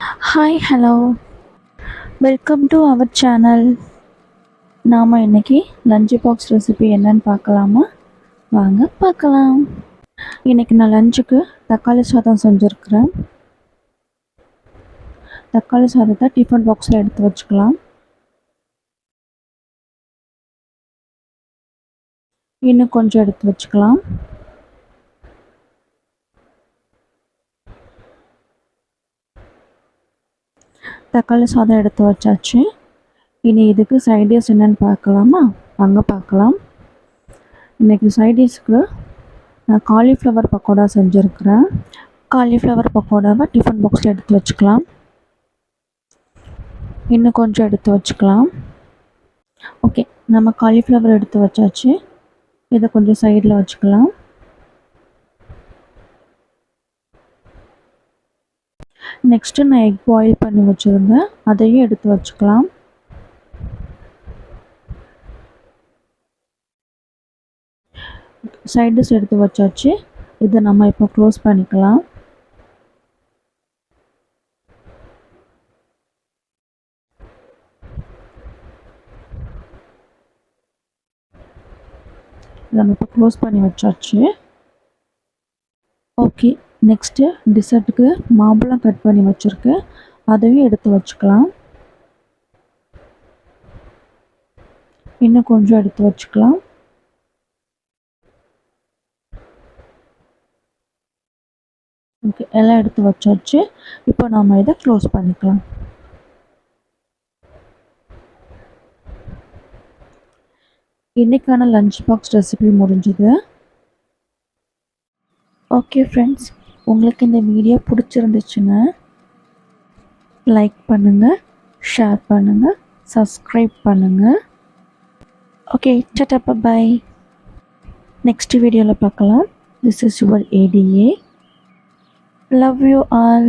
Hi hello welcome to our channel. நாம் இன்னைக்கு lunch box recipe என்னன்னு பார்க்கலாமா? வாங்க பார்க்கலாம். இன்னைக்கு நான் லஞ்சுக்கு தக்காளி சாதம் செஞ்சுருக்கிறேன். தக்காளி சாதத்தை டிஃபன் பாக்ஸில் எடுத்து வச்சுக்கலாம். இன்னும் கொஞ்சம் எடுத்து வச்சுக்கலாம். தக்காளி சாதம் எடுத்து வச்சாச்சு. இனி இதுக்கு சைடிஷ் என்னென்னு பார்க்கலாமா? வாங்க பார்க்கலாம். இன்றைக்கி சைடிஷ்க்கு நான் காலிஃப்ளவர் பக்கோடா செஞ்சுருக்கிறேன். காலிஃப்ளவர் பக்கோடாவை டிஃபன் பாக்ஸில் எடுத்து வச்சுக்கலாம். இன்னும் கொஞ்சம் எடுத்து வச்சுக்கலாம். ஓகே, நம்ம காலிஃப்ளவர் எடுத்து வச்சாச்சு. இதை கொஞ்சம் சைடில் வச்சுக்கலாம். நெக்ஸ்ட்டு நான் எக் பாயில் பண்ணி வச்சுருந்தேன், அதையும் எடுத்து வச்சுக்கலாம். சைட் டிஷ் எடுத்து வச்சாச்சு. இதை நம்ம இப்போ க்ளோஸ் பண்ணிக்கலாம். நம்ம இப்போ க்ளோஸ் பண்ணி வச்சாச்சு. ஓகே, நெக்ஸ்ட்டு டிசர்ட்டுக்கு மாம்பழம் கட் பண்ணி வச்சுருக்கேன், அதையும் எடுத்து வச்சுக்கலாம். இன்னும் கொஞ்சம் எடுத்து வச்சுக்கலாம். ஓகே, எல்லாம் எடுத்து வச்சாச்சு. இப்போ நாம் இதை க்ளோஸ் பண்ணிக்கலாம். இன்றைக்கான லஞ்ச் பாக்ஸ் ரெசிபி முடிஞ்சுது. ஓகே ஃப்ரெண்ட்ஸ், உங்களுக்கு இந்த வீடியோ பிடிச்சிருந்துச்சுன்னா லைக் பண்ணுங்கள், ஷேர் பண்ணுங்கள், சப்ஸ்கிரைப் பண்ணுங்கள். ஓகே, டாடா பாய். நெக்ஸ்ட் வீடியோவில் பார்க்கலாம். This is your ADA. Love you all.